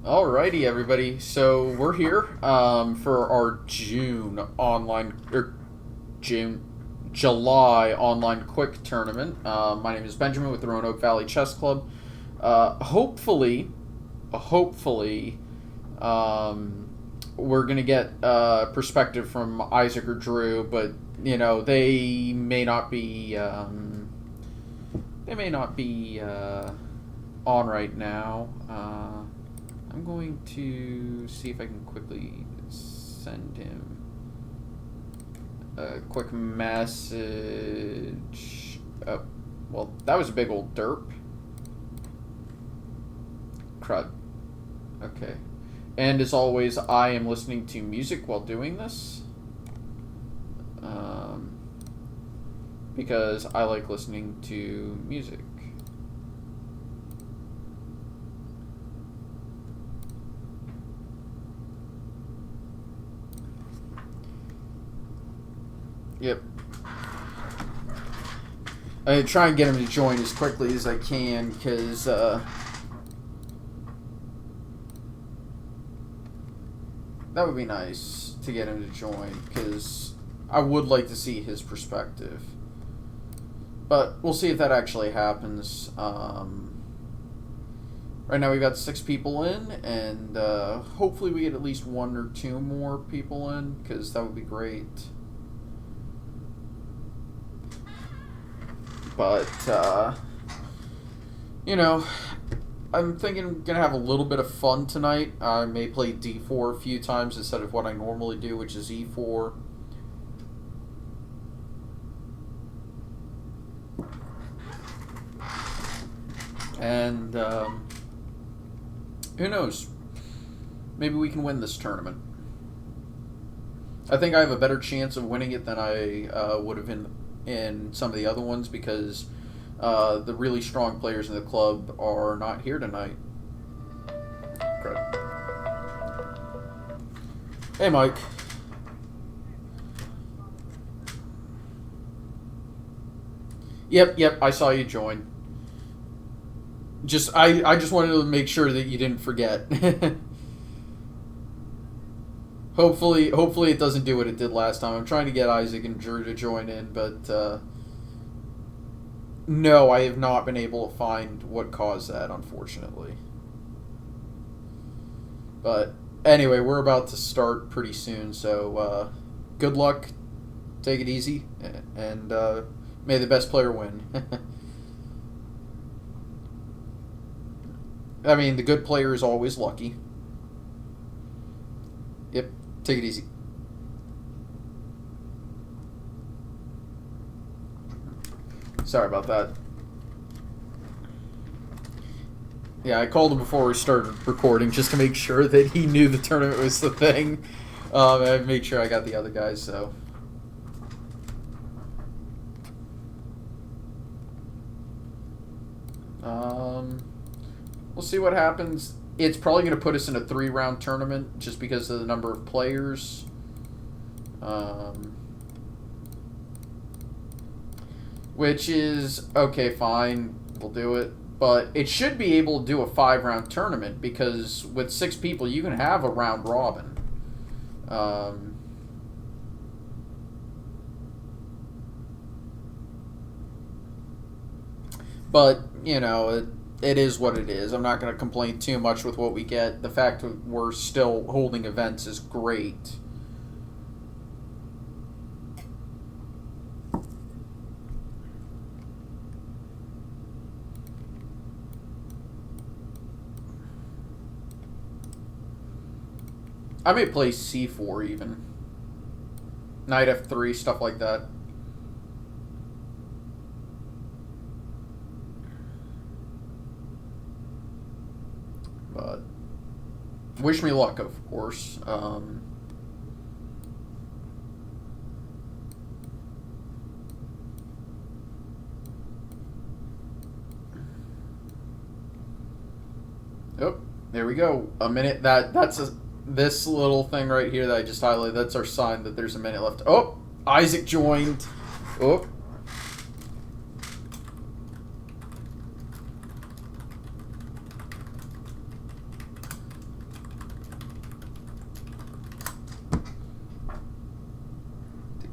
Alrighty, everybody. So we're here for our June online or June, July online quick tournament. My name is Benjamin with the Roanoke Valley Chess Club. Hopefully, we're gonna get perspective from Isaac or Drew, but they may not be. They may not be on right now. I'm going to see if I can quickly send him a quick message. Oh, well, that was a big old derp. Crud. Okay. And as always, I am listening to music while doing this. Because I like listening to music. Yep. I try and get him to join as quickly as I can, because that would be nice to get him to join, because I would like to see his perspective. But we'll see if that actually happens. Right now we've got 6 people in, and hopefully we get at least 1 or 2 more people in, because that would be great. But, I'm thinking I'm going to have a little bit of fun tonight. I may play d4 a few times instead of what I normally do, which is e4. And, who knows? Maybe we can win this tournament. I think I have a better chance of winning it than I would have in some of the other ones, because the really strong players in the club are not here tonight. Crap. Hey, Mike. Yep, I saw you join. I just wanted to make sure that you didn't forget. Hopefully it doesn't do what it did last time. I'm trying to get Isaac and Drew to join in, but no, I have not been able to find what caused that, unfortunately. But anyway, we're about to start pretty soon, so good luck, take it easy, and may the best player win. I mean, the good player is always lucky. Yep, take it easy. Sorry about that. Yeah, I called him before we started recording just to make sure that he knew the tournament was the thing. I made sure I got the other guys, so... We'll see what happens. It's probably going to put us in a 3-round tournament just because of the number of players. Which is, okay, fine, we'll do it. But it should be able to do a 5-round tournament, because with 6 people, you can have a round robin. But, it is what it is. I'm not going to complain too much with what we get. The fact that we're still holding events is great. I may play c4 even. Knight f3, stuff like that. But wish me luck, of course. Oh, there we go. A minute. This little thing right here that I just highlighted. That's our sign that there's a minute left. Oh, Isaac joined. Oh.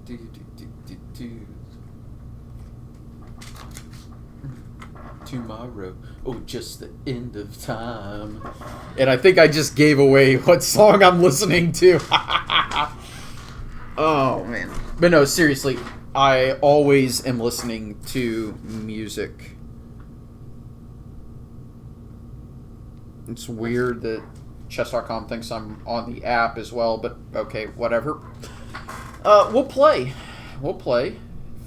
Do, do, do, do, do. Tomorrow, oh, just the end of time. And I think I just gave away what song I'm listening to. Oh, man. But no, seriously, I always am listening to music. It's weird that chess.com thinks I'm on the app as well, but okay, whatever. We'll play. We'll play.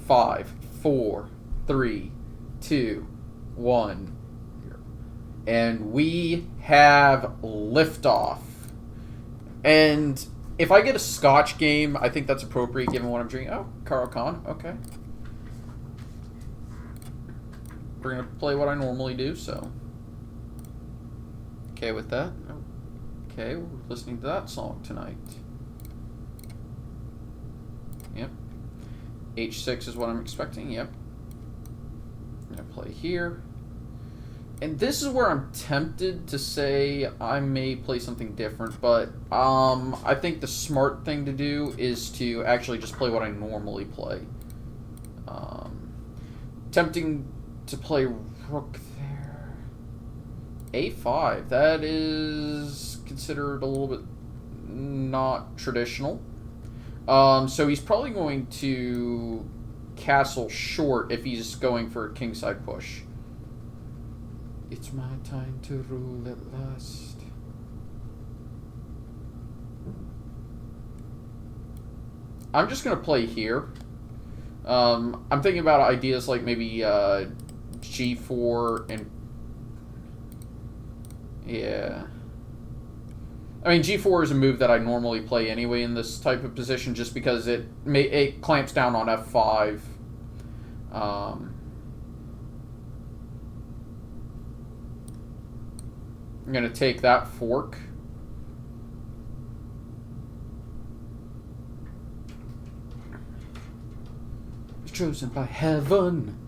5, 4, 3, 2, 1. And we have liftoff. And if I get a Scotch game, I think that's appropriate given what I'm drinking. Oh, Carl Khan. Okay. We're going to play what I normally do, so. Okay with that. Okay, we're listening to that song tonight. Yep. H6 is what I'm expecting. Yep. I'm going to play here. And this is where I'm tempted to say I may play something different, but I think the smart thing to do is to actually just play what I normally play. Tempting to play rook there. A5. That is considered a little bit not traditional. So he's probably going to castle short if he's going for a kingside push. It's my time to rule at last. I'm just going to play here. I'm thinking about ideas like maybe G4 and... Yeah. I mean, G4 is a move that I normally play anyway in this type of position just because it clamps down on F5. I'm going to take that fork. Chosen by heaven.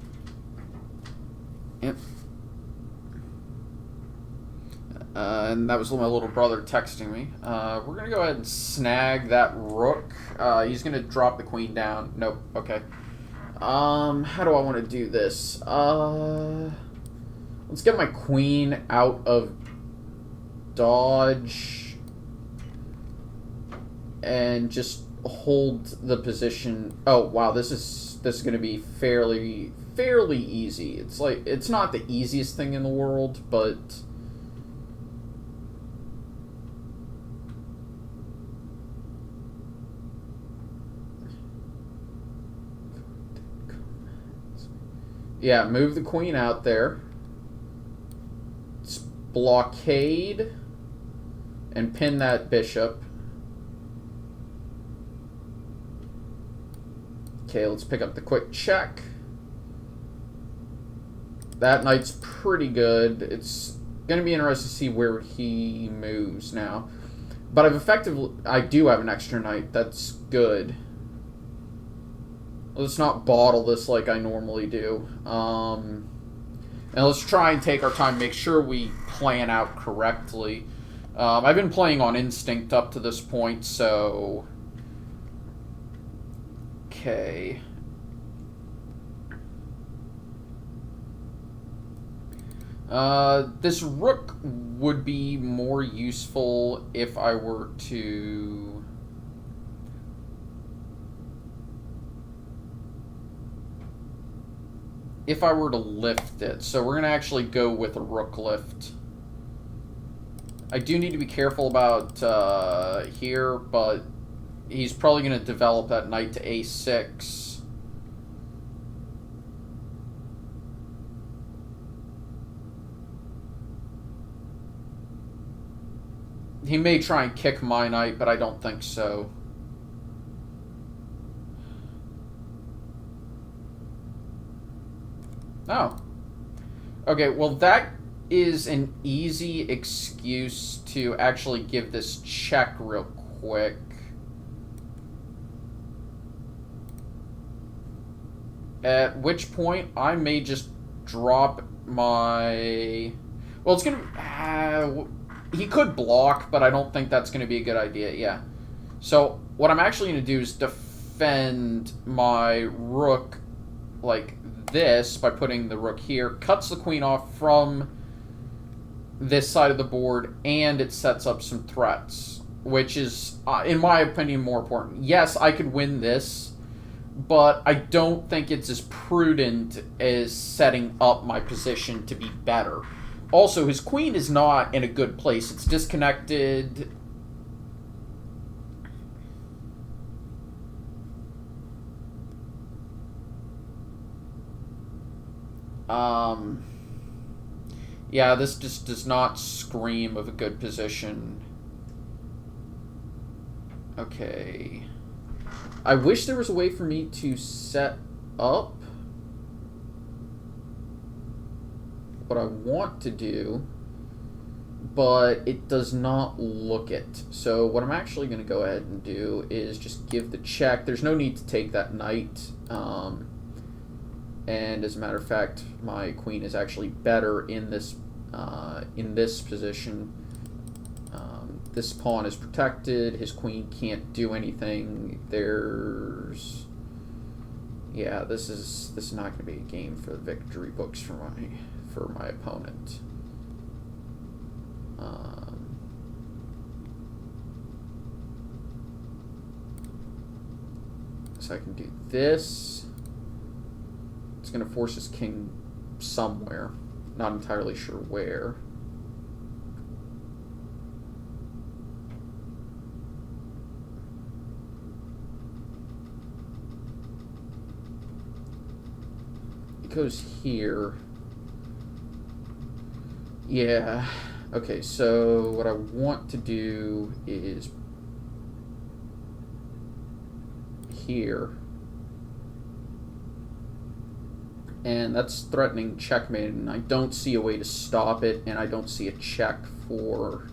Yep. And that was my little brother texting me. We're going to go ahead and snag that rook. He's going to drop the queen down. Nope. Okay. How do I want to do this? Let's get my queen out of dodge and just hold the position. Oh wow, this is going to be fairly easy. It's like it's not the easiest thing in the world, but yeah, move the queen out there. It's blockade and pin that bishop. Okay, let's pick up the quick check. That knight's pretty good. It's going to be interesting to see where he moves now. But I do have an extra knight. That's good. Let's not bottle this like I normally do. And let's try and take our time, make sure we plan out correctly. I've been playing on instinct up to this point, so... Okay. This rook would be more useful if I were to... If I were to lift it. So we're going to actually go with a rook lift. I do need to be careful about here, but he's probably going to develop that knight to a6. He may try and kick my knight, but I don't think so. Oh. Okay, well that is an easy excuse to actually give this check real quick. At which point I may just drop my... Well, it's going to... he could block, but I don't think that's going to be a good idea. Yeah. So what I'm actually going to do is defend my rook like this by putting the rook here, cuts the queen off from this side of the board, and it sets up some threats, which is, in my opinion, more important. Yes, I could win this, but I don't think it's as prudent as setting up my position to be better. Also, his queen is not in a good place. It's disconnected. Yeah, this just does not scream of a good position. Okay. I wish there was a way for me to set up what I want to do, but it does not look it. So what I'm actually going to go ahead and do is just give the check. There's no need to take that knight. And as a matter of fact, my queen is actually better in this position. This pawn is protected. His queen can't do anything. There's, yeah, this is not going to be a game for the victory books for my opponent. So I can do this. It's going to force his king somewhere. Not entirely sure where. It goes here. Yeah. Okay, so what I want to do is here. And that's threatening checkmate, and I don't see a way to stop it, and I don't see a check for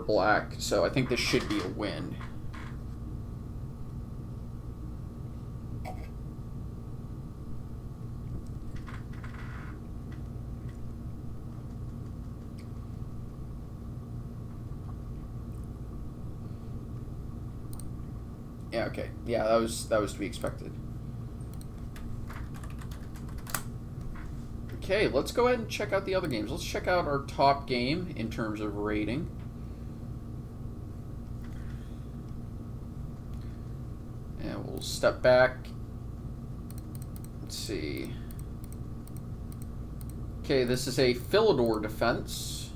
black, so I think this should be a win. Yeah, okay. Yeah, that was to be expected. Okay, let's go ahead and check out the other games. Let's check out our top game in terms of rating. And we'll step back. Let's see. Okay, this is a Philidor defense.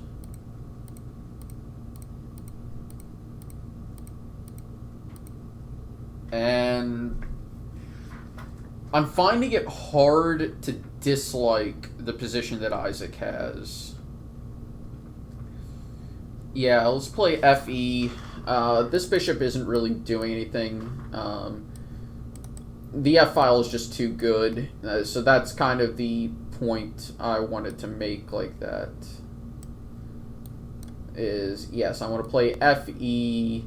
And I'm finding it hard to dislike the position that Isaac has. Yeah, let's play FE. This bishop isn't really doing anything. The F file is just too good. So that's kind of the point I wanted to make like that. Is, yes, I want to play FE.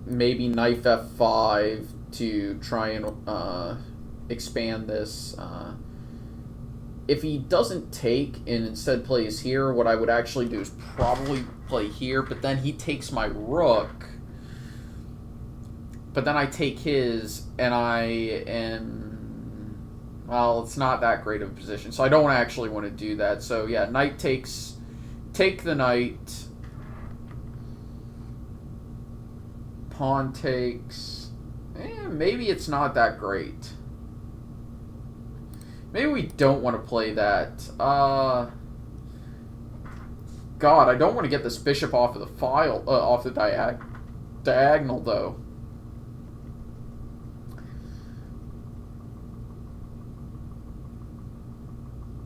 Maybe knife F5 to try and expand this. If he doesn't take and instead plays here, what I would actually do is probably play here, but then he takes my rook. But then I take his, and I am, well, it's not that great of a position, so I don't actually want to do that. So yeah, knight takes, take the knight, pawn takes, maybe it's not that great. Maybe we don't want to play that. God, I don't want to get this bishop off of the file, off the diagonal though.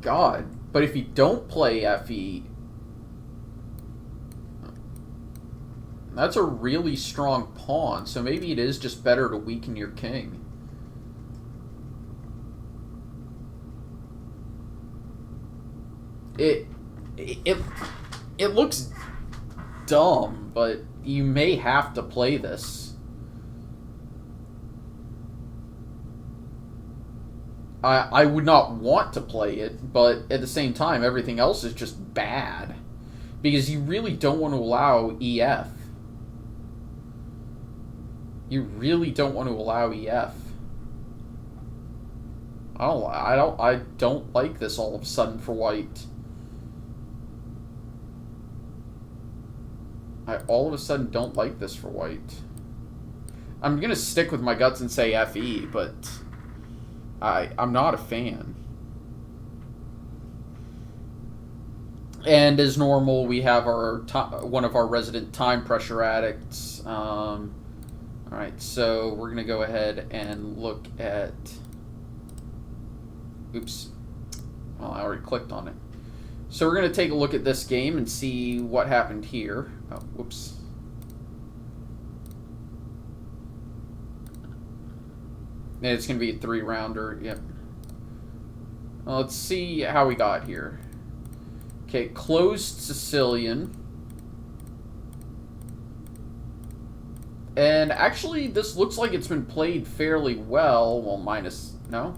God, but if you don't play FE, that's a really strong pawn, so maybe it is just better to weaken your king. It looks dumb, but you may have to play this. I would not want to play it, but at the same time, everything else is just bad. Because you really don't want to allow EF. You really don't want to allow EF. I don't like this all of a sudden for white. I all of a sudden don't like this for white. I'm gonna stick with my guts and say FE, but I'm not a fan. And as normal, we have our one of our resident time pressure addicts. All right, so we're gonna go ahead and look at. Oops. Well, I already clicked on it. So we're going to take a look at this game and see what happened here. Oh, whoops. And it's going to be a 3-rounder. Yep. Well, let's see how we got here. Okay, closed Sicilian. And actually, this looks like it's been played fairly well. Well, minus... No?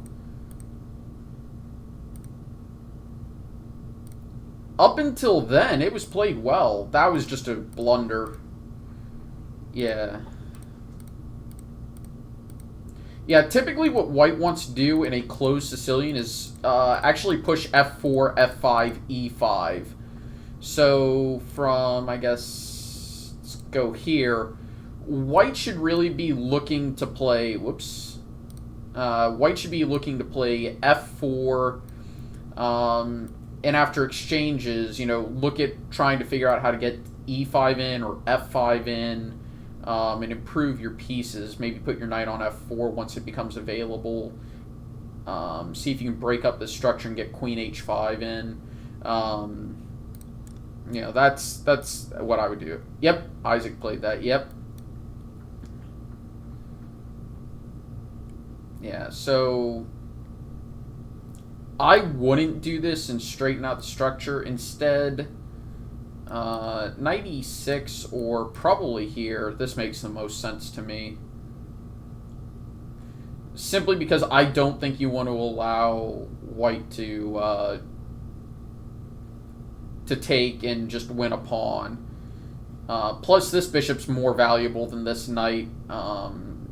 Up until then, it was played well. That was just a blunder. Yeah. Yeah, typically what white wants to do in a closed Sicilian is actually push f4, f5, e5. So from, I guess, let's go here. White should really be looking to play, whoops. White should be looking to play f4, and after exchanges, you know, look at trying to figure out how to get e5 in or f5 in, and improve your pieces. Maybe put your knight on f4 once it becomes available. See if you can break up the structure and get queen h5 in. You know, that's what I would do. Yep, Isaac played that. Yep. Yeah, so I wouldn't do this and straighten out the structure. Instead, knight e6 or probably here. This makes the most sense to me. Simply because I don't think you want to allow white to take and just win a pawn. Plus, this bishop's more valuable than this knight.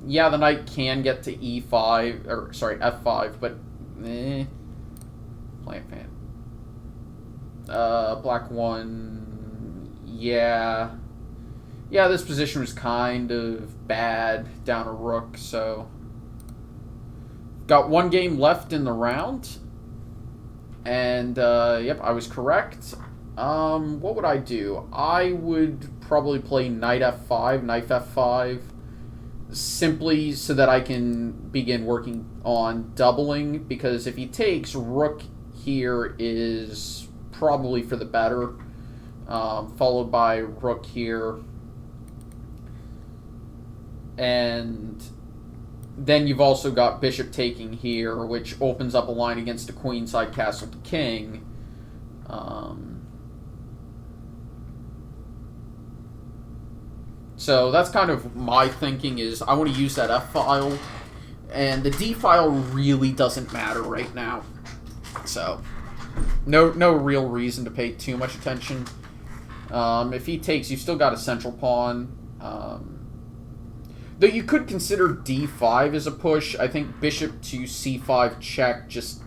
Yeah, the knight can get to e5, or sorry, f5, but Plant fan. Black one. Yeah. Yeah, this position was kind of bad down a rook, so. Got one game left in the round. And, yep, I was correct. What would I do? I would probably play knight f5, knight f5. Simply so that I can begin working on doubling. Because if he takes, rook here is probably for the better, followed by rook here, and then you've also got bishop taking here, which opens up a line against a queenside castle to king. So that's kind of my thinking, is I want to use that F file, and the D file really doesn't matter right now. So, no real reason to pay too much attention. If he takes, you've still got a central pawn. Though you could consider d5 as a push. I think bishop to c5 check just...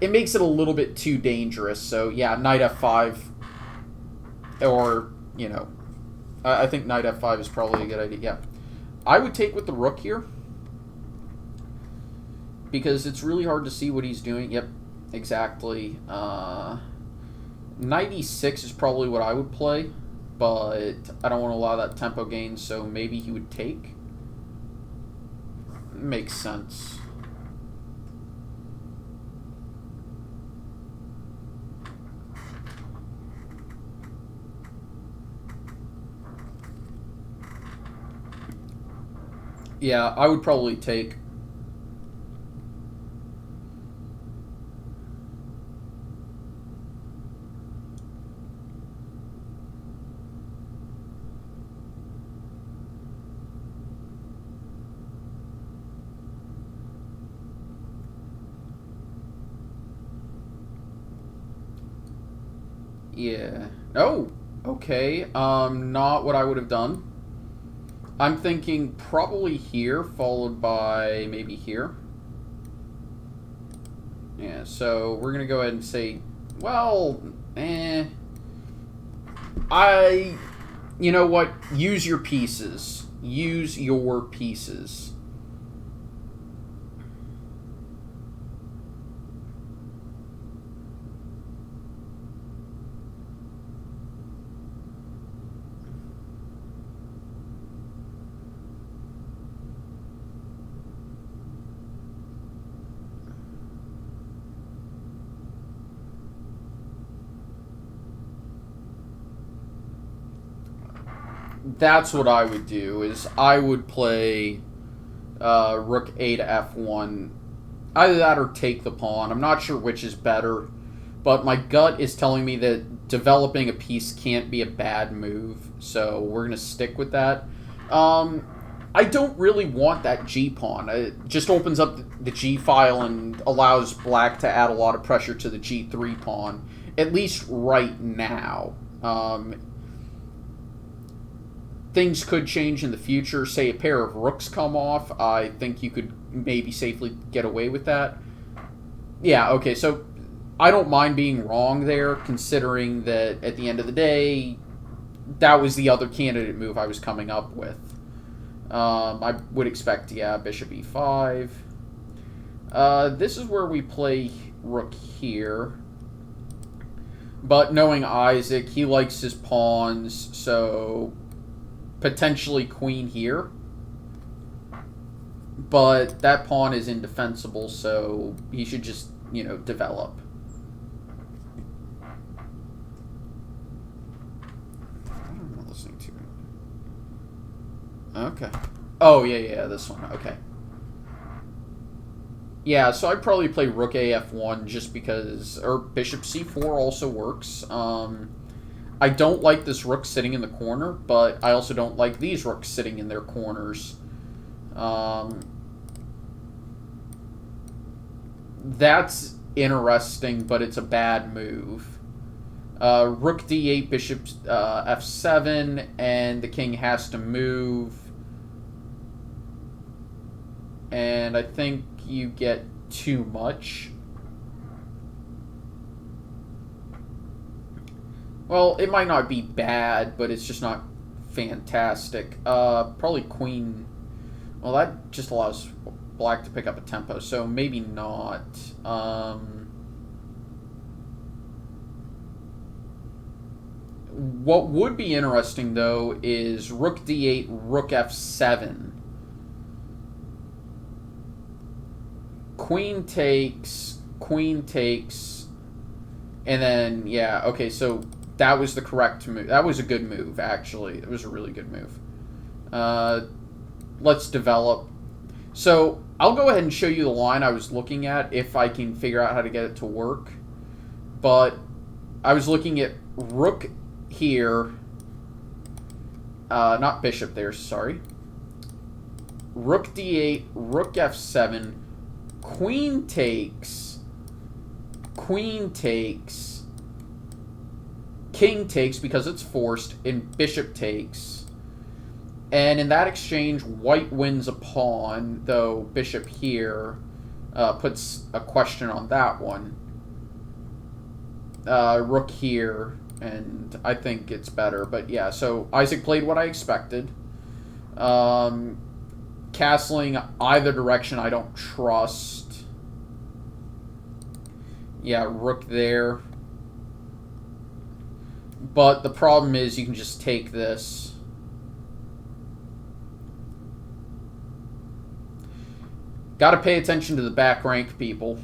It makes it a little bit too dangerous. So, yeah, knight f5. Or, you know... I think knight f5 is probably a good idea. Yeah. I would take with the rook here. Because it's really hard to see what he's doing. Yep. Exactly. Knight e6 is probably what I would play, but I don't want to allow that tempo gain, so maybe he would take. Makes sense. Yeah, I would probably take. Yeah. Oh, okay. Not what I would have done. I'm thinking probably here, followed by maybe here. Yeah, so we're going to go ahead and say, well, you know what? Use your pieces. Use your pieces. That's what I would do, is I would play rook a to f1. Either that or take the pawn. I'm not sure which is better, but my gut is telling me that developing a piece can't be a bad move, so we're going to stick with that. I don't really want that g-pawn. It just opens up the g-file and allows black to add a lot of pressure to the g3 pawn, at least right now. Things could change in the future. Say a pair of rooks come off, I think you could maybe safely get away with that. Yeah, okay, so I don't mind being wrong there, considering that at the end of the day, that was the other candidate move I was coming up with. I would expect, yeah, bishop e5. This is where we play rook here. But knowing Isaac, he likes his pawns, so potentially queen here. But that pawn is indefensible, so he should just, you know, develop. I'm not listening to it. Okay. Oh, yeah, this one. Okay. Yeah, so I'd probably play rook a f1 just because, or bishop c4 also works. I don't like this rook sitting in the corner, but I also don't like these rooks sitting in their corners. That's interesting, but it's a bad move. Rook d8, bishop f7, and the king has to move. And I think you get too much. Well, it might not be bad, but it's just not fantastic. Probably queen. Well, that just allows black to pick up a tempo, so maybe not. What would be interesting, though, is rook d8, rook f7. Queen takes, and then, yeah, okay, so that was the correct move. That was a good move, actually. It was a really good move. Let's develop. So I'll go ahead and show you the line I was looking at if I can figure out how to get it to work. But I was looking at rook here. Not bishop there, sorry. Rook d8, rook f7, queen takes, king takes because it's forced, and bishop takes. And in that exchange, white wins a pawn, though bishop here puts a question on that one. Rook here, and I think it's better. But yeah, so Isaac played what I expected. Castling either direction I don't trust. Yeah, rook there. But the problem is you can just take this. Got to pay attention to the back rank, people.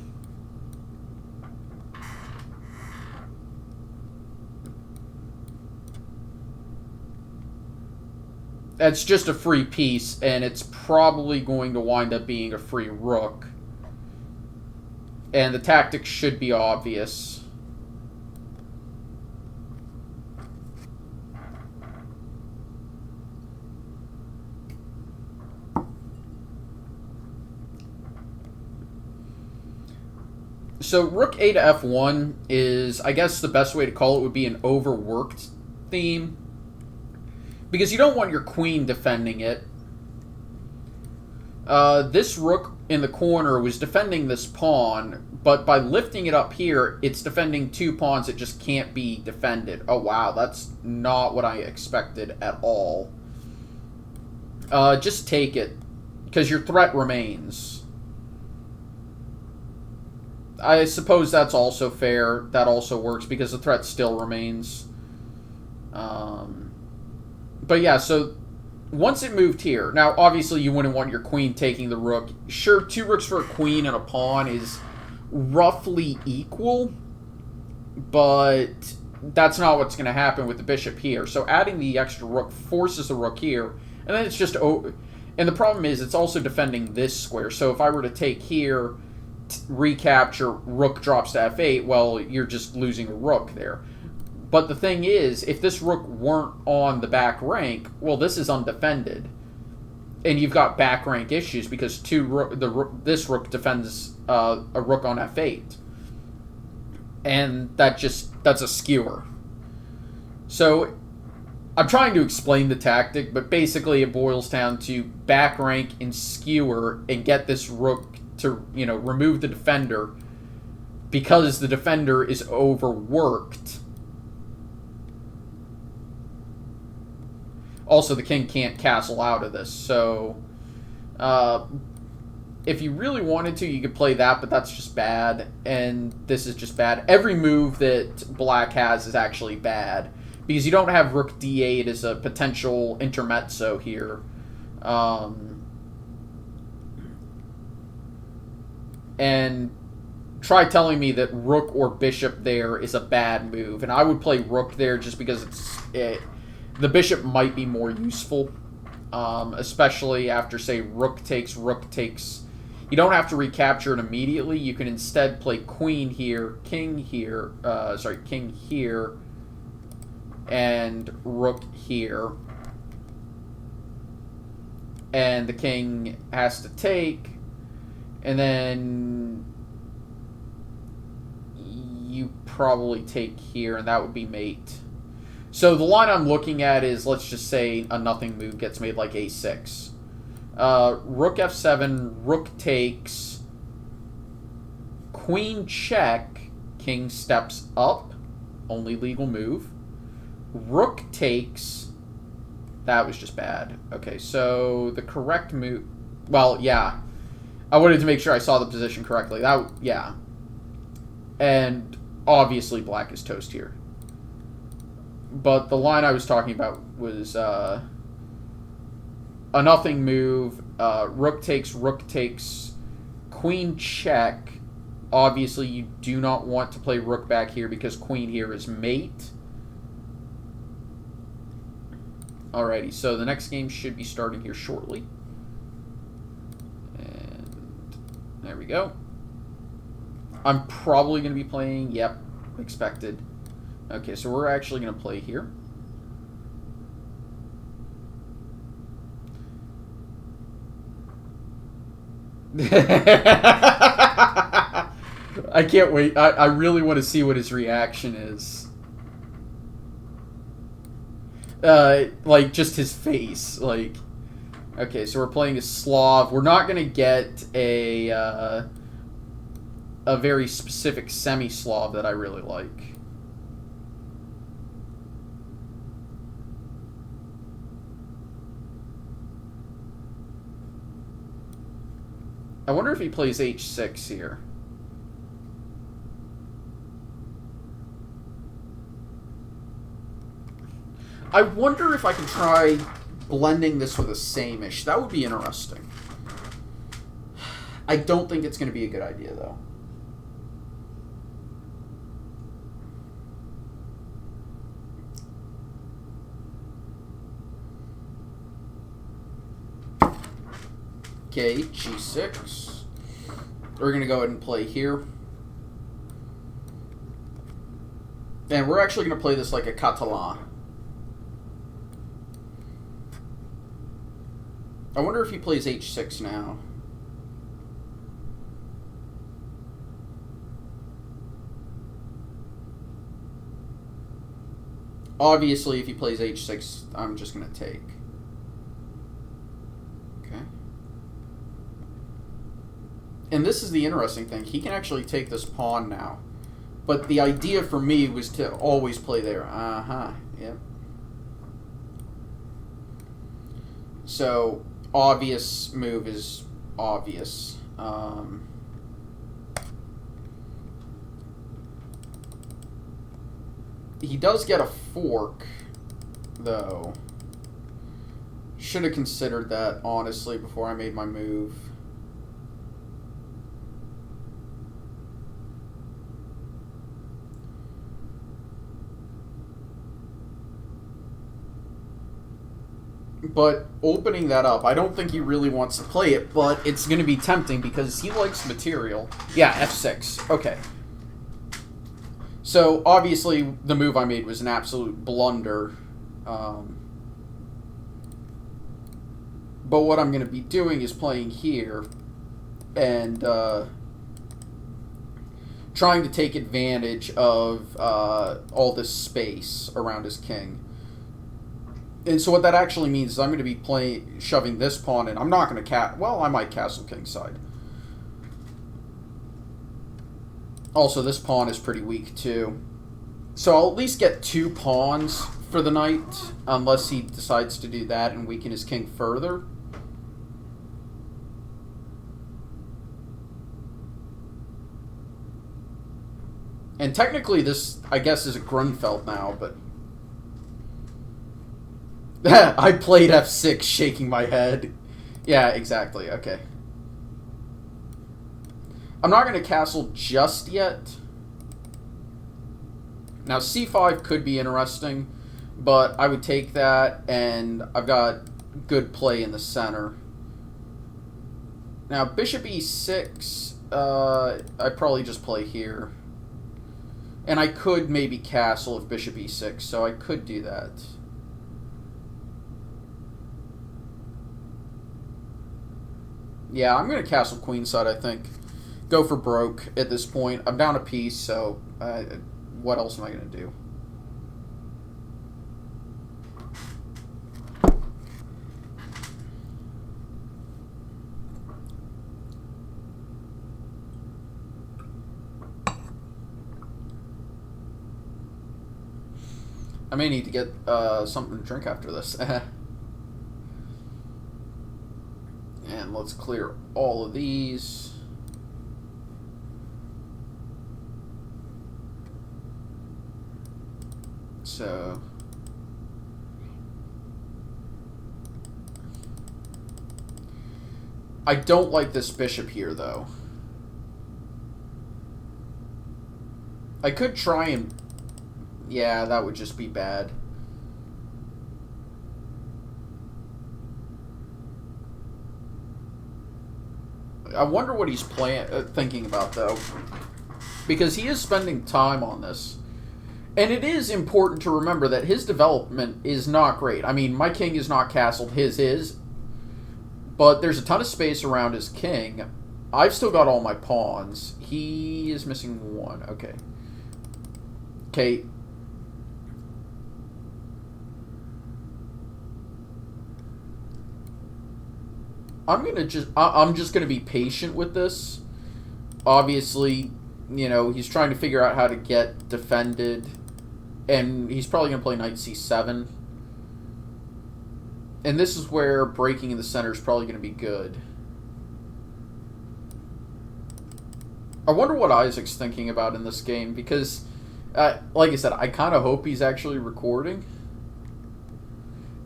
That's just a free piece, and it's probably going to wind up being a free rook. And the tactics should be obvious. So rook a to f1 is, I guess the best way to call it would be an overworked theme. because you don't want your queen defending it. This rook in the corner was defending this pawn, but by lifting it up here, it's defending 2 pawns that just can't be defended. Oh, wow, that's not what I expected at all. Just take it, because your threat remains. I suppose that's also fair. That also works, because the threat still remains. But yeah, so once it moved here, now obviously you wouldn't want your queen taking the rook. Sure, 2 rooks for a queen and a pawn is roughly equal, but that's not what's going to happen with the bishop here. So adding the extra rook forces the rook here, and then it's just and the problem is it's also defending this square. So if I were to take here, recapture, rook drops to f8, well, you're just losing a rook there. But the thing is, if this rook weren't on the back rank, well, this is undefended. And you've got back rank issues because this rook defends a rook on f8. And that's a skewer. So I'm trying to explain the tactic, but basically it boils down to back rank and skewer and get this rook to, remove the defender, because the defender is overworked. Also, the king can't castle out of this, so if you really wanted to, you could play that, but that's just bad, and this is just bad. Every move that black has is actually bad, because you don't have rook d8 as a potential intermezzo here. And try telling me that rook or bishop there is a bad move, and I would play rook there just because the bishop might be more useful, especially after, say, rook takes. You don't have to recapture it immediately. You can instead play queen here, king here, and rook here. And the king has to take, and then you probably take here, and that would be mate. So the line I'm looking at is, let's just say a nothing move gets made like a6. Rook f7, rook takes, queen check, king steps up, only legal move. Rook takes, that was just bad. Okay, so the correct move, well, yeah. I wanted to make sure I saw the position correctly. Yeah. And obviously black is toast here. But the line I was talking about was a nothing move, rook takes, queen check. Obviously, you do not want to play rook back here because queen here is mate. Alrighty, so the next game should be starting here shortly. And there we go. I'm probably going to be playing, yep, expected. Okay, so we're actually going to play here. I can't wait. I really want to see what his reaction is. Like, just his face. Like, okay, so we're playing a Slav. We're not going to get a very specific semi-Slav that I really like. I wonder if he plays h6 here. I wonder if I can try blending this with a same-ish. That would be interesting. I don't think it's going to be a good idea, though. Okay, g6. We're going to go ahead and play here. And we're actually going to play this like a Catalan. I wonder if he plays h6 now. Obviously, if he plays h6, I'm just going to take. Okay. And this is the interesting thing. He can actually take this pawn now. But the idea for me was to always play there. Yep. So, obvious move is obvious. He does get a fork, though. Should have considered that, honestly, before I made my move. But opening that up, I don't think he really wants to play it, but it's going to be tempting because he likes material. Yeah, f6. Okay. So, obviously, the move I made was an absolute blunder. But what I'm going to be doing is playing here and trying to take advantage of all this space around his king. And so what that actually means is I'm going to be shoving this pawn in. I'm not going to well, I might castle kingside. Also, this pawn is pretty weak, too. So I'll at least get 2 pawns for the knight, unless he decides to do that and weaken his king further. And technically this, I guess, is a Grunfeld now, but... I played f6, shaking my head. Yeah, exactly, okay. I'm not going to castle just yet. Now, c5 could be interesting, but I would take that, and I've got good play in the center. Now, bishop e6, I'd probably just play here. And I could maybe castle if bishop e6, so I could do that. Yeah, I'm going to castle queenside, I think. Go for broke at this point. I'm down a piece, so what else am I going to do? I may need to get something to drink after this. And let's clear all of these. So I don't like this bishop here, though. I could try and... Yeah, that would just be bad. I wonder what he's thinking about, though. Because he is spending time on this. And it is important to remember that his development is not great. I mean, my king is not castled, his is. But there's a ton of space around his king. I've still got all my pawns. He is missing one. Okay. Okay. I'm just gonna be patient with this. Obviously, you know, he's trying to figure out how to get defended. And he's probably going to play knight c7. And this is where breaking in the center is probably going to be good. I wonder what Isaac's thinking about in this game, because, like I said, I kind of hope he's actually recording.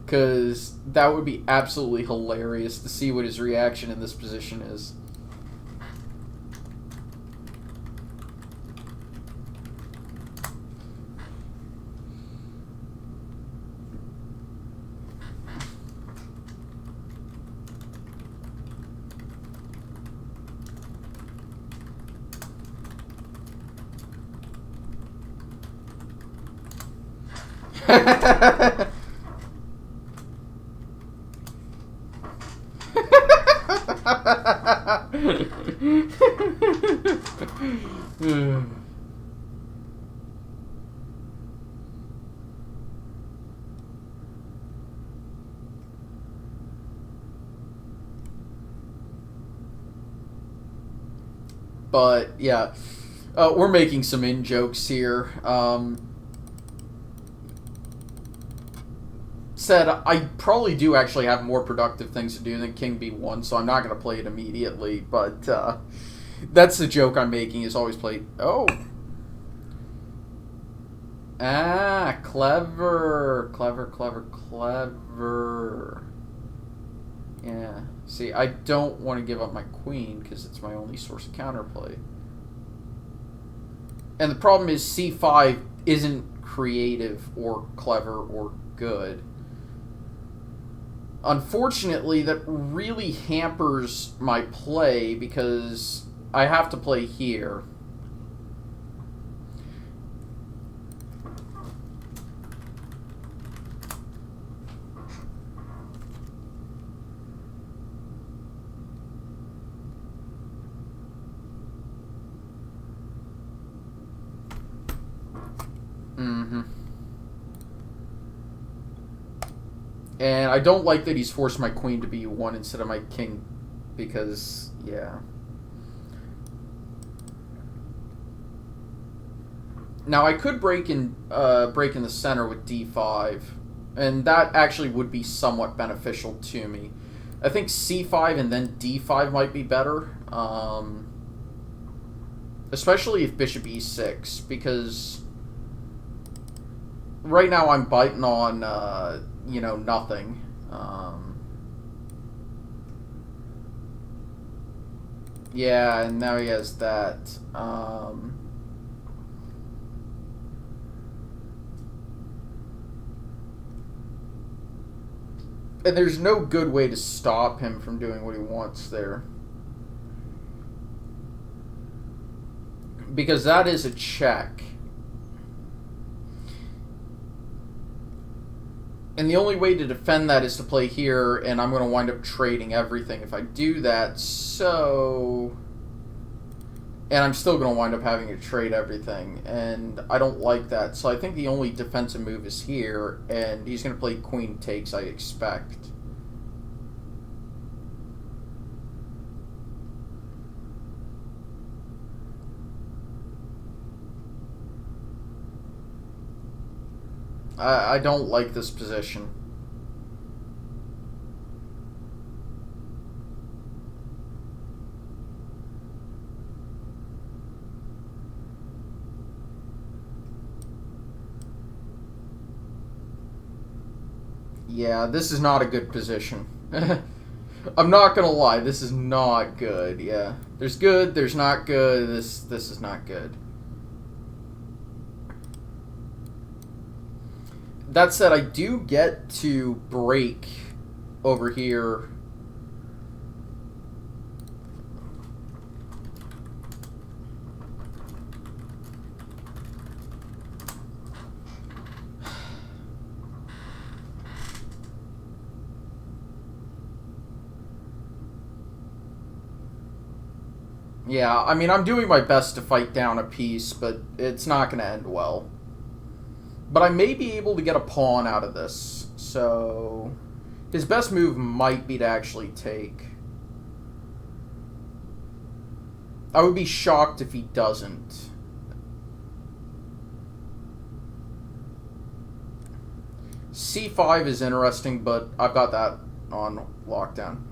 Because that would be absolutely hilarious to see what his reaction in this position is. But, yeah. We're making some in-jokes here. Said, I probably do actually have more productive things to do than King B1, so I'm not going to play it immediately. But, that's the joke I'm making, is always play... Oh! Ah, clever. Clever, clever, clever. Yeah. See, I don't want to give up my queen, because it's my only source of counterplay. And the problem is c5 isn't creative or clever or good. Unfortunately, that really hampers my play because I have to play here. And I don't like that he's forced my queen to be 1 instead of my king, because, yeah. Now, I could break in the center with d5, and that actually would be somewhat beneficial to me. I think c5 and then d5 might be better, especially if bishop e6, because right now I'm biting on... you know, nothing. Yeah, and now he has that. And there's no good way to stop him from doing what he wants there. Because that is a check. And the only way to defend that is to play here, and I'm going to wind up trading everything if I do that, so... And I'm still going to wind up having to trade everything, and I don't like that. So I think the only defensive move is here, and he's going to play queen takes, I expect. I don't like this position. Yeah, this is not a good position. I'm not gonna lie, this is not good, yeah. There's good, there's not good, this is not good. That said, I do get to break over here. Yeah, I mean, I'm doing my best to fight down a piece, but it's not going to end well. But I may be able to get a pawn out of this, so his best move might be to actually take. I would be shocked if he doesn't. C5 is interesting, but I've got that on lockdown.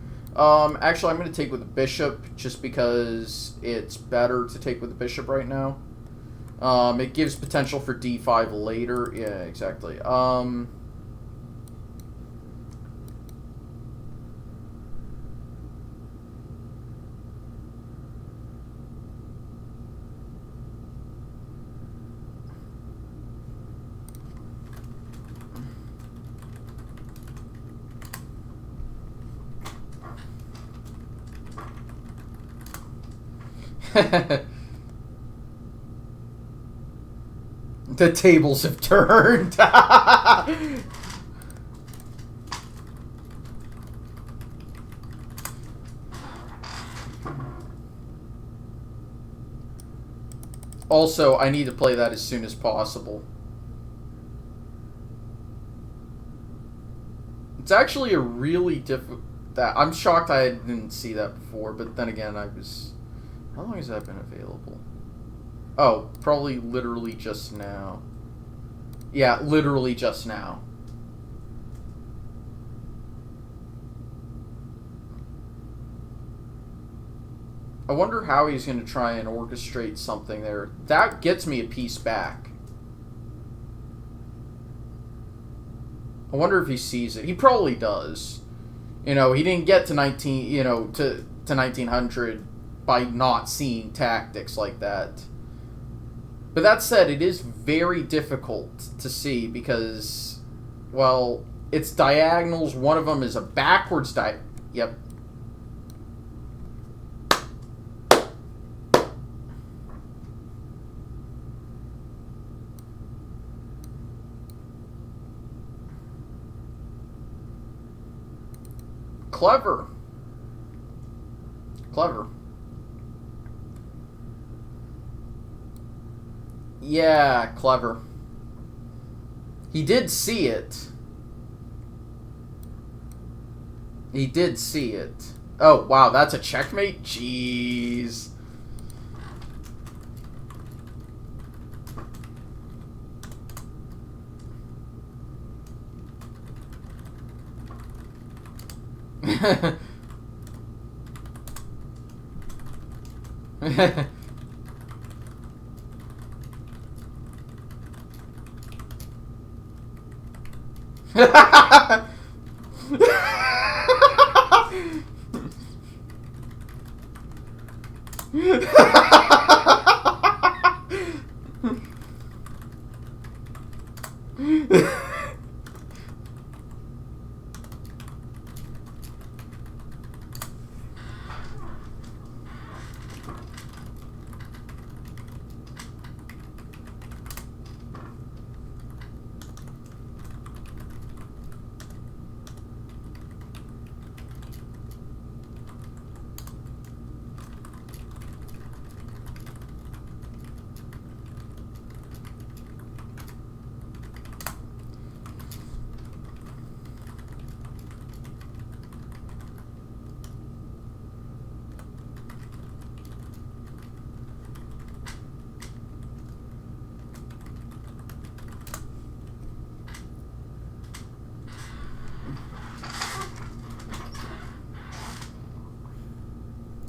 Actually, I'm going to take with the bishop, just because it's better to take with the bishop right now. It gives potential for d5 later. Yeah, exactly. The tables have turned. Also, I need to play that as soon as possible. It's actually a really difficult... I'm shocked I didn't see that before, but then again, I was How long has that been available? Oh, probably literally just now. Yeah, literally just now. I wonder how he's going to try and orchestrate something there. That gets me a piece back. I wonder if he sees it. He probably does. You know, he didn't get to 1900 by not seeing tactics like that. But that said, it is very difficult to see because, well, it's diagonals. One of them is a backwards Yep. Clever. Clever. Yeah, clever. He did see it. He did see it. Oh, wow, that's a checkmate? Jeez.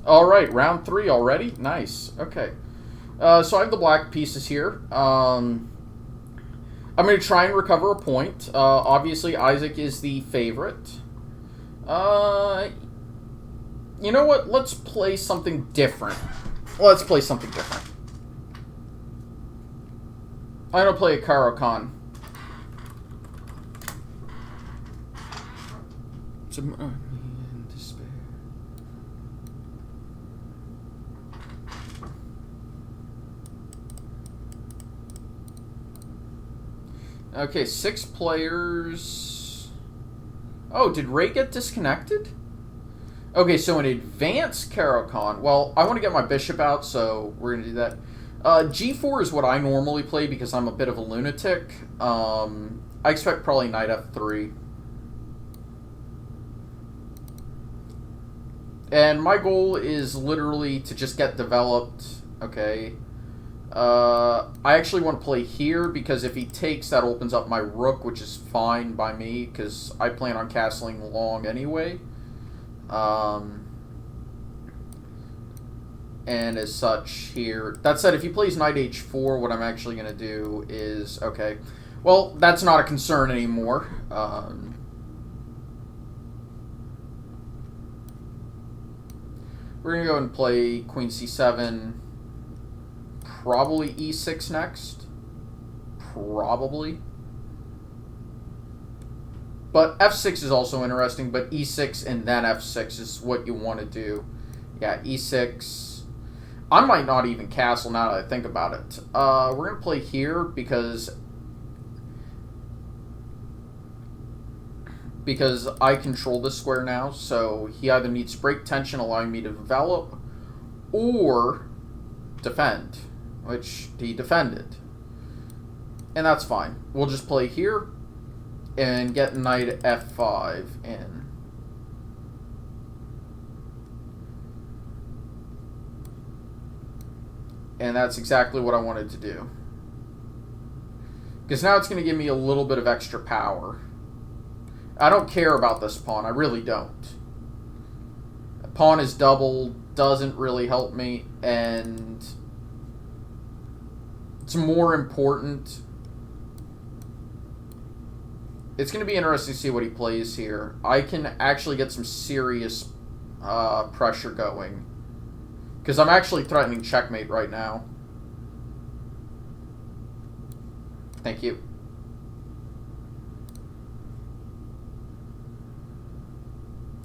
Alright, round 3 already? Nice. Okay. So I have the black pieces here. I'm going to try and recover a point. Obviously, Isaac is the favorite. You know what? Let's play something different. Let's play something different. I'm going to play a Caro-Kann. Okay, 6 players. Oh, did Ray get disconnected? Okay, so an advanced Caro-Kann. Well, I want to get my bishop out, so we're going to do that. G4 is what I normally play because I'm a bit of a lunatic. I expect probably knight F3. And my goal is literally to just get developed. Okay. I actually want to play here because if he takes, that opens up my rook, which is fine by me because I plan on castling long anyway. And as such here. That said, if he plays knight h4, what I'm actually going to do is... Okay. Well, that's not a concern anymore. We're going to go and play queen c7. Probably e6 next. Probably. But f6 is also interesting, but e6 and then f6 is what you want to do. Yeah, e6. I might not even castle now that I think about it. We're going to play here because I control this square now, so he either needs to break tension, allowing me to develop, or defend, which he defended. And that's fine. We'll just play here and get knight f5 in. – And that's exactly what I wanted to do. Because now it's going to give me a little bit of extra power. I don't care about this pawn. I really don't. A pawn is double, doesn't really help me, and it's more important. It's going to be interesting to see what he plays here. I can actually get some serious pressure going. Because I'm actually threatening checkmate right now. Thank you.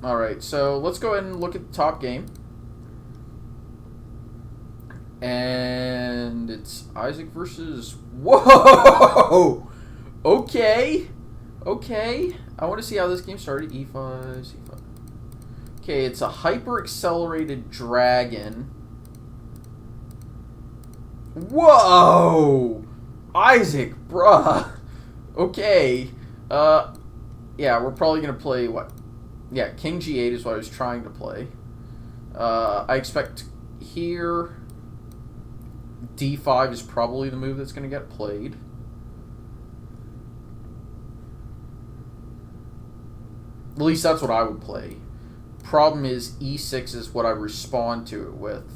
Alright, so let's go ahead and look at the top game. And it's Isaac versus... Whoa! Okay. Okay. I want to see how this game started. E5, C5. Okay, it's a hyper-accelerated dragon. Whoa! Isaac, bruh. Okay. Yeah, we're probably going to play, what? Yeah, King G8 is what I was trying to play. I expect here D5 is probably the move that's going to get played. At least that's what I would play. Problem is, E6 is what I respond to it with.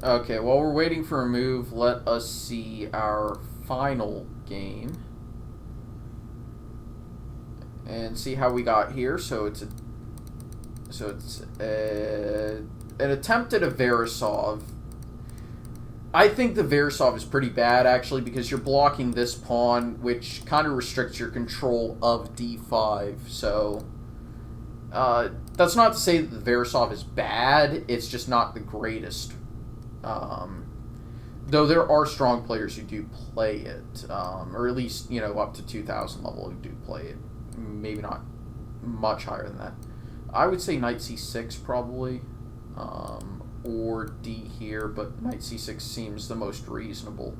Okay, while we're waiting for a move, let us see our final game. And see how we got here. So it's an attempt at a Verisov. I think the Verisov is pretty bad, actually, because you're blocking this pawn, which kind of restricts your control of D5. So that's not to say that the Verisov is bad. It's just not the greatest. Though there are strong players who do play it, or at least, you know, up to 2,000 level who do play it. Maybe not much higher than that. I would say knight c6 probably, or d here, but knight c6 seems the most reasonable.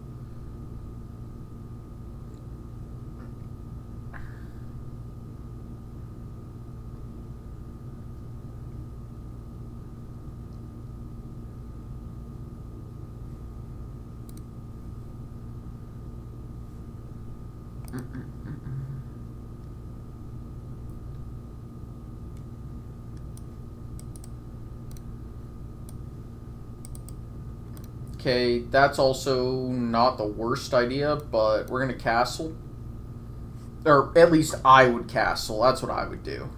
Okay, that's also not the worst idea, but we're going to castle. Or at least I would castle. That's what I would do.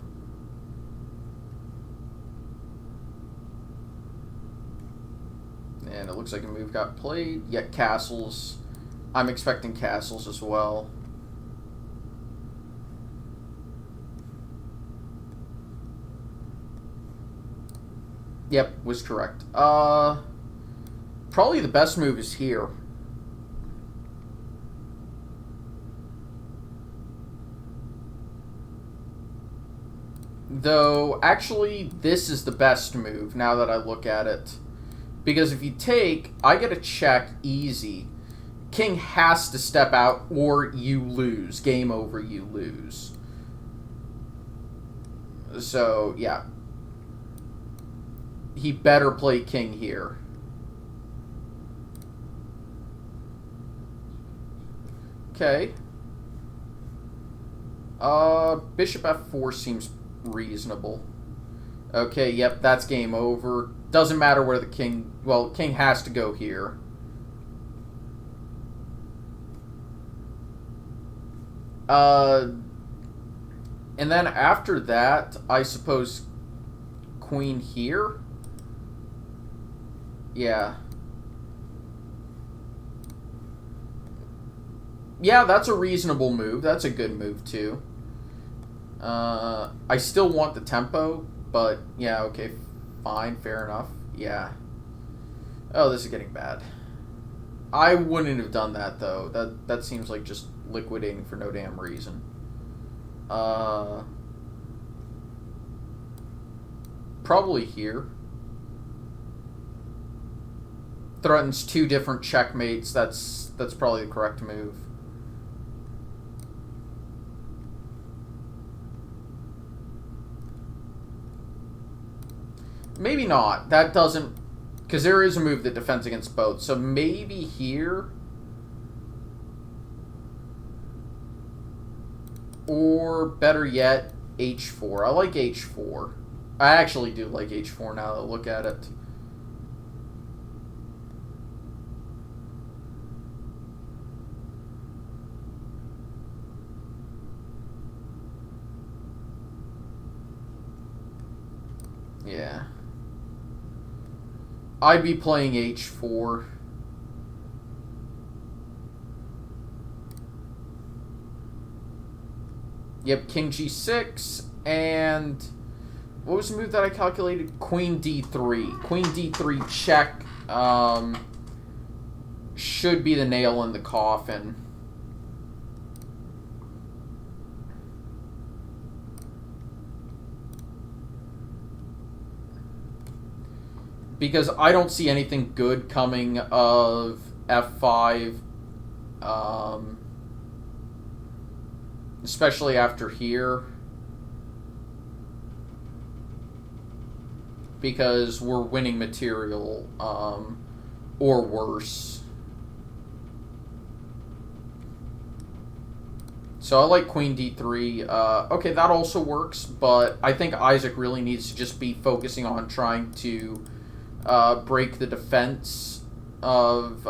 And it looks like a move got played. Yet castles. I'm expecting castles as well. Yep, was correct. Probably the best move is here. Though, actually, this is the best move, now that I look at it. Because if you take, I get a check easy. King has to step out, or you lose. Game over, you lose. So, yeah. He better play king here. Okay. Bishop f4 seems reasonable. Okay, yep, that's game over. Doesn't matter where the king... Well, king has to go here. And then after that, I suppose queen here? Yeah. Yeah, that's a reasonable move. That's a good move, too. I still want the tempo, but yeah, okay, fine, fair enough. Yeah. Oh, this is getting bad. I wouldn't have done that, though. That seems like just liquidating for no damn reason. Probably here. Threatens 2 different checkmates. That's probably the correct move. Maybe not. That doesn't... Because there is a move that defends against both. So maybe here... Or, better yet, h4. I like h4. I actually do like h4 now that I look at it. Yeah. I'd be playing h4. Yep, king g6, and what was the move that I calculated? Queen d3. Queen d3 check should be the nail in the coffin. Because I don't see anything good coming of f5, especially after here, because we're winning material, or worse. So I like queen d3. Okay, that also works, but I think Isaac really needs to just be focusing on trying to break the defense of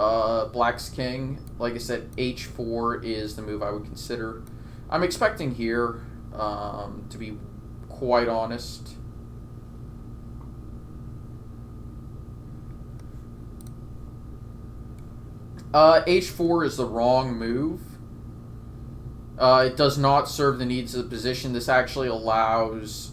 Black's king. Like I said, h4 is the move I would consider. I'm expecting here, to be quite honest. H4 is the wrong move. It does not serve the needs of the position. This actually allows...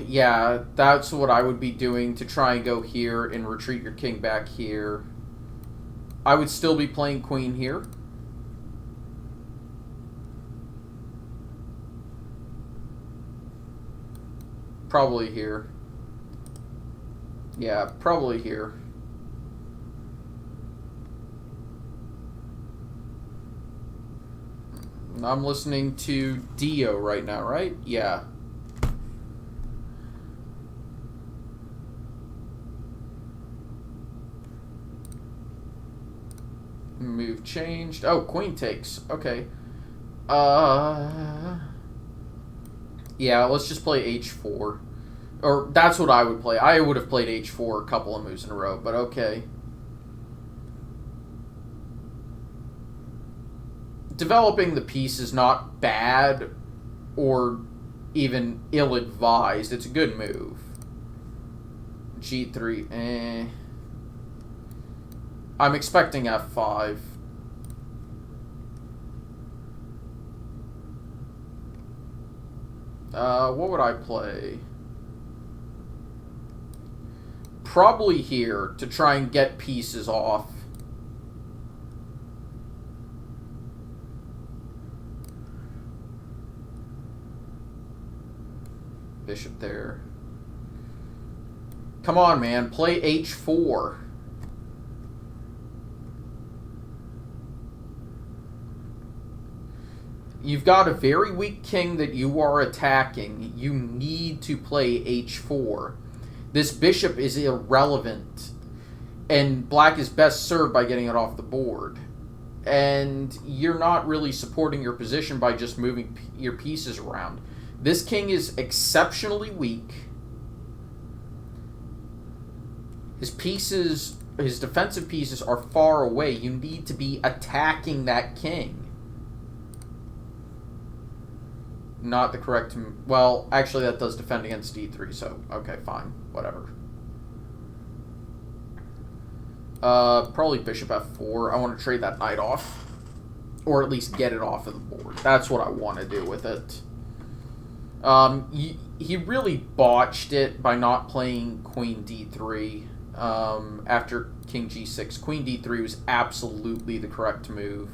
yeah, that's what I would be doing to try and go here and retreat your king back here. I would still be playing queen here. Probably here. Yeah, probably here. I'm listening to Dio right now, right? Yeah. Move changed. Oh, queen takes. Okay. Yeah, let's just play h4. Or, that's what I would play. I would have played h4 a couple of moves in a row, but okay. Developing the piece is not bad or even ill-advised. It's a good move. g3, I'm expecting f5. What would I play? Probably here to try and get pieces off. Bishop there. Come on, man. Play h4. You've got a very weak king that you are attacking. You need to play h4. This bishop is irrelevant, and black is best served by getting it off the board. And you're not really supporting your position by just moving your pieces around. This king is exceptionally weak. His pieces, his defensive pieces are far away. You need to be attacking that king. Not the correct... Well, actually, that does defend against d3, so... Okay, fine. Whatever. Probably bishop f4. I want to trade that knight off. Or at least get it off of the board. That's what I want to do with it. He really botched it by not playing queen d3 after king g6. Queen d3 was absolutely the correct move.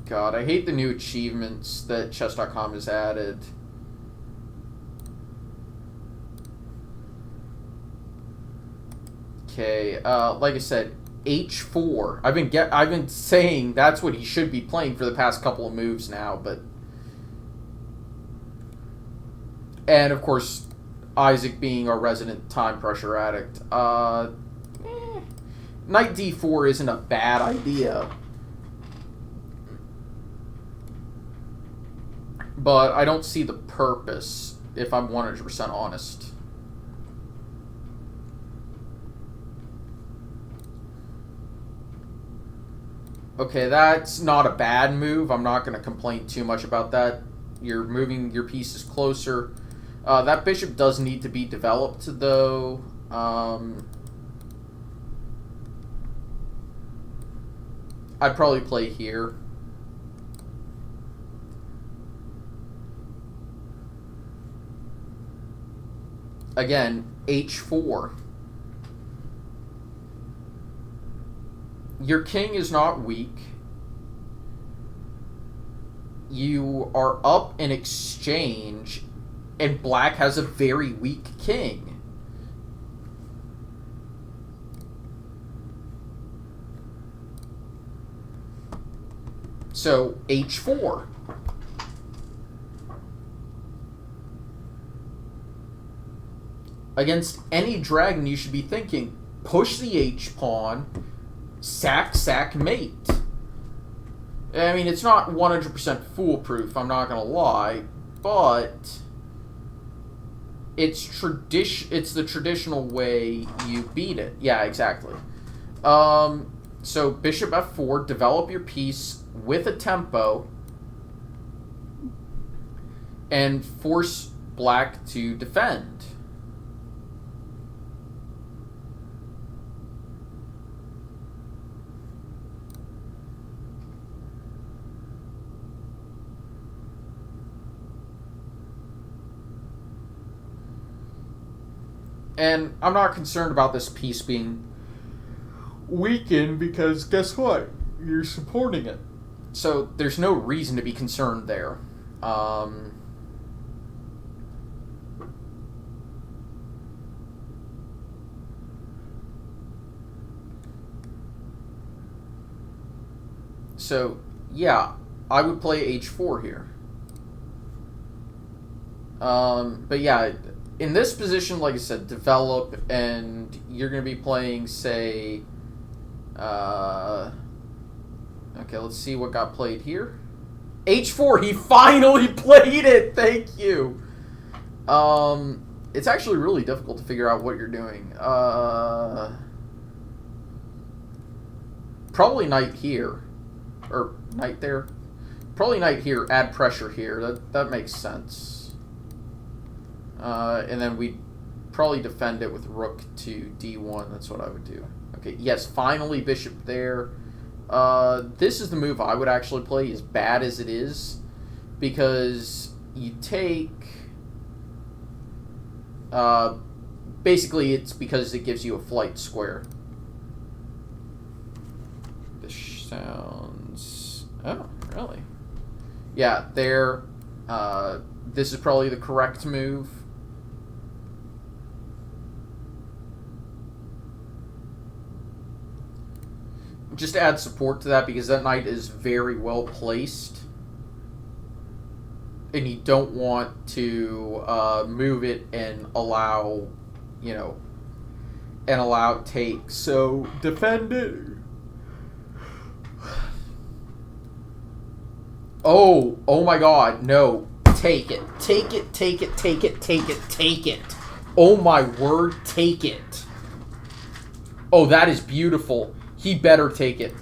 God, I hate the new achievements that chess.com has added. Okay, like I said, H4. I've been saying that's what he should be playing for the past couple of moves now, but and of course Isaac being our resident time pressure addict. Knight D4 isn't a bad idea. But I don't see the purpose, if I'm 100% honest. Okay, that's not a bad move. I'm not going to complain too much about that. You're moving your pieces closer. That bishop does need to be developed, though. I'd probably play here. Again, H4. Your king is not weak. You are up in exchange, and black has a very weak king. So, H4. Against any dragon, you should be thinking, push the H-pawn, sack, mate. I mean, it's not 100% foolproof, I'm not going to lie, but it's the traditional way you beat it. Yeah, exactly. So, bishop F4, develop your piece with a tempo, and force black to defend. And I'm not concerned about this piece being weakened because guess what? You're supporting it. So there's no reason to be concerned there. So, yeah, I would play H4 here. But yeah, in this position, like I said, develop, and you're going to be playing, say, okay, let's see what got played here. H4, he finally played it! Thank you! It's actually really difficult to figure out what you're doing. Probably knight here. Or knight there. Probably knight here, add pressure here. That makes sense. And then we'd probably defend it with rook to d1. That's what I would do. Okay, yes, finally bishop there. This is the move I would actually play, as bad as it is, because you take... basically, it's because it gives you a flight square. This sounds... Oh, really? Yeah, there. This is probably the correct move. Just to add support to that, because that knight is very well placed. And you don't want to move it and allow, you know, and allow take. So, defend it. Oh my god, no. Take it. Take it, take it, take it, take it, take it. Oh my word, take it. Oh, that is beautiful. He better take it.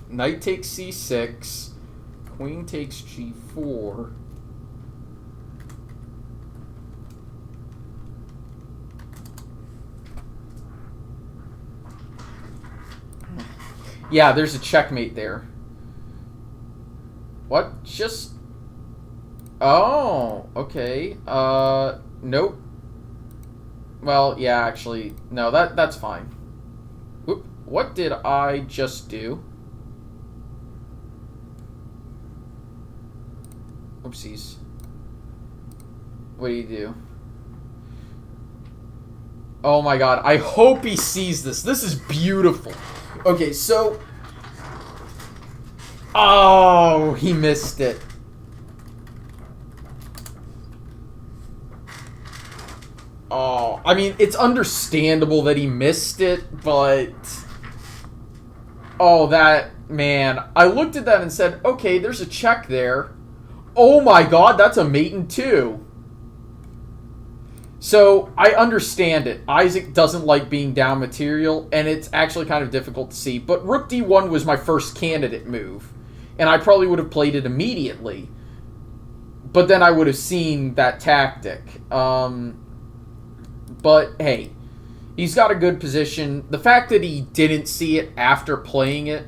Knight takes c6. Queen takes g4. Yeah, there's a checkmate there. What? Just... Oh, okay. Nope. Well, yeah, actually, no, that's fine. What did I just do? Oopsies. What do you do? Oh my god, I hope he sees this. This is beautiful. Okay, so... Oh, he missed it. Oh, I mean, it's understandable that he missed it, but... Oh, that... Man, I looked at that and said, okay, there's a check there. Oh my god, that's a mate in two. So, I understand it. Isaac doesn't like being down material, and it's actually kind of difficult to see. But Rook D1 was my first candidate move, and I probably would have played it immediately. But then I would have seen that tactic. But, hey, he's got a good position. The fact that he didn't see it after playing it,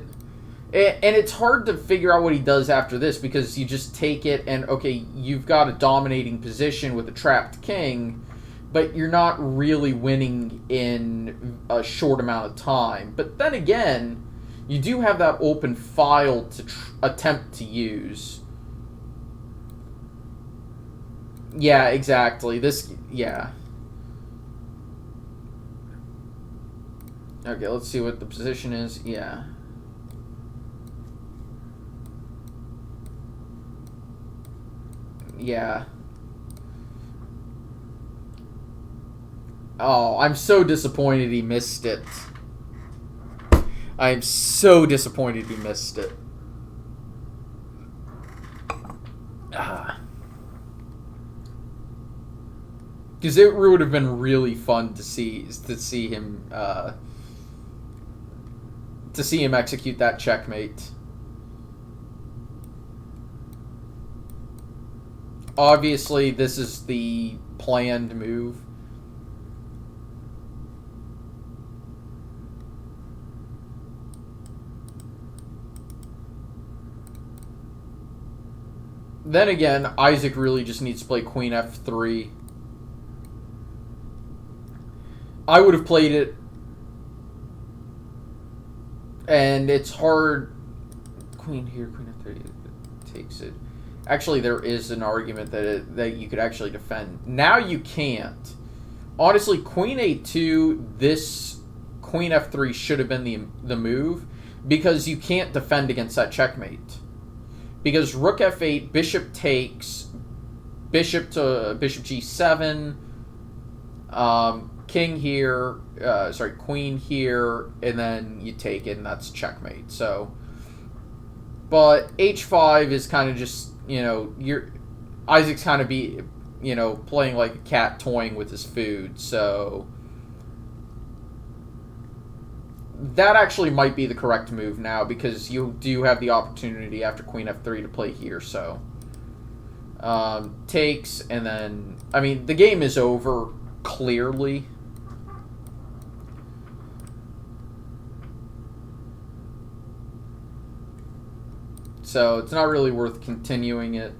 and it's hard to figure out what he does after this, because you just take it and, okay, you've got a dominating position with a trapped king, but you're not really winning in a short amount of time. But then again, you do have that open file to attempt to use. Yeah, exactly. Yeah. Okay, let's see what the position is. Yeah. Yeah. Oh, I'm so disappointed he missed it. I'm so disappointed he missed it. Because it would have been really fun to see him execute that checkmate. Obviously, this is the planned move. Then again, Isaac really just needs to play Queen F3. I would have played it, and it's hard. Queen here, Queen F3 takes it. Actually, there is an argument that you could actually defend. Now you can't. Honestly, Queen A2, this Queen F3 should have been the move, because you can't defend against that checkmate. Because Rook F8, Bishop takes, Bishop to Bishop G7, King here, Queen here, and then you take it, and that's checkmate. So, but H5 is kind of just, Isaac's kind of playing like a cat toying with his food, so that actually might be the correct move now, because you do have the opportunity after Queen F3 to play here, so takes, and then, I mean, the game is over, clearly. So it's not really worth continuing it.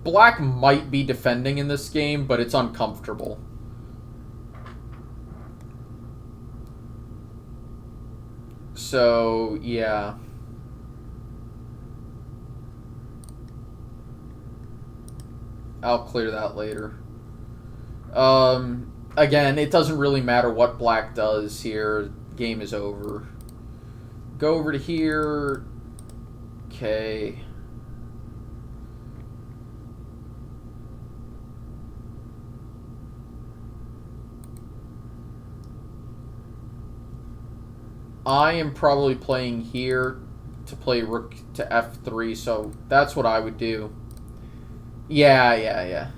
Black might be defending in this game, but it's uncomfortable. So, yeah. I'll clear that later. Again, it doesn't really matter what Black does here. Game is over. Go over to here. Okay. I am probably playing here to play Rook to F3, so that's what I would do. Yeah.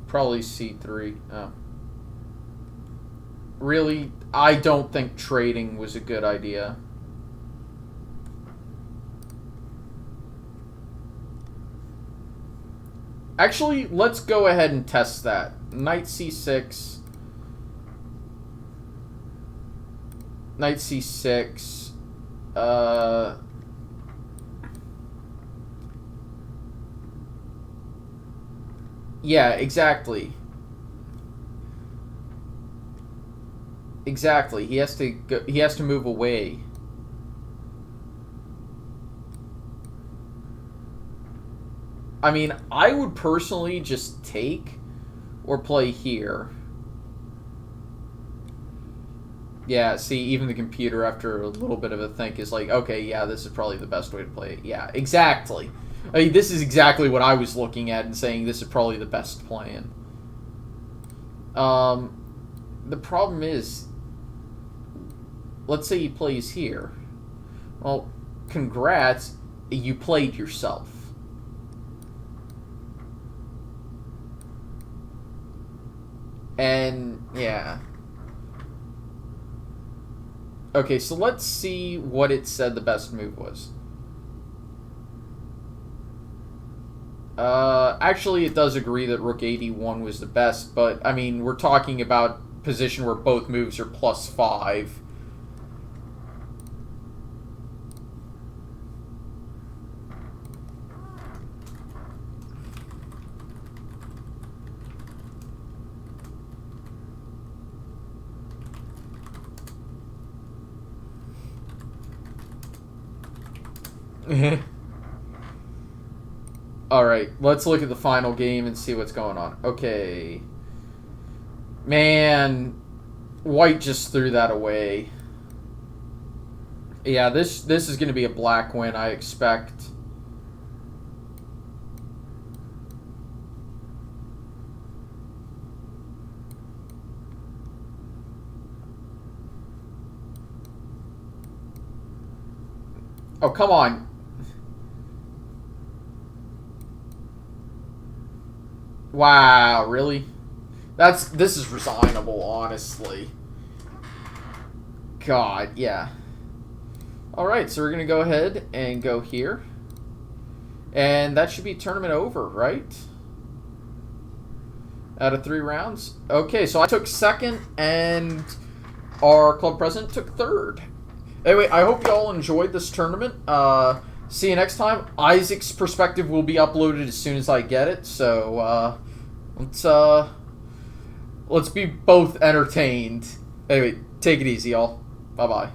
Probably c3. Oh. Really? I don't think trading was a good idea. Actually, let's go ahead and test that. Knight c6. Knight c6. Yeah, exactly. Exactly. He has to go, he has to move away. I mean, I would personally just take or play here. Yeah, see, even the computer, after a little bit of a think, is like, okay, yeah, this is probably the best way to play it. Yeah, exactly. I mean, this is exactly what I was looking at and saying this is probably the best plan. The problem is, let's say he plays here. Well, congrats, you played yourself. And, yeah. Okay, so let's see what it said the best move was. Actually, it does agree that Rook 81 was the best, but, I mean, we're talking about position where both moves are +5. Alright, let's look at the final game and see what's going on. Okay. Man, White just threw that away. Yeah, this is going to be a black win, I expect. Oh, come on. Wow, really? This is resignable, honestly. God, yeah. Alright, so we're going to go ahead and go here. And that should be tournament over, right? Out of 3 rounds. Okay, so I took second, and our club president took third. Anyway, I hope you all enjoyed this tournament. See you next time. Isaac's perspective will be uploaded as soon as I get it, so let's be both entertained. Anyway, take it easy, y'all. Bye-bye.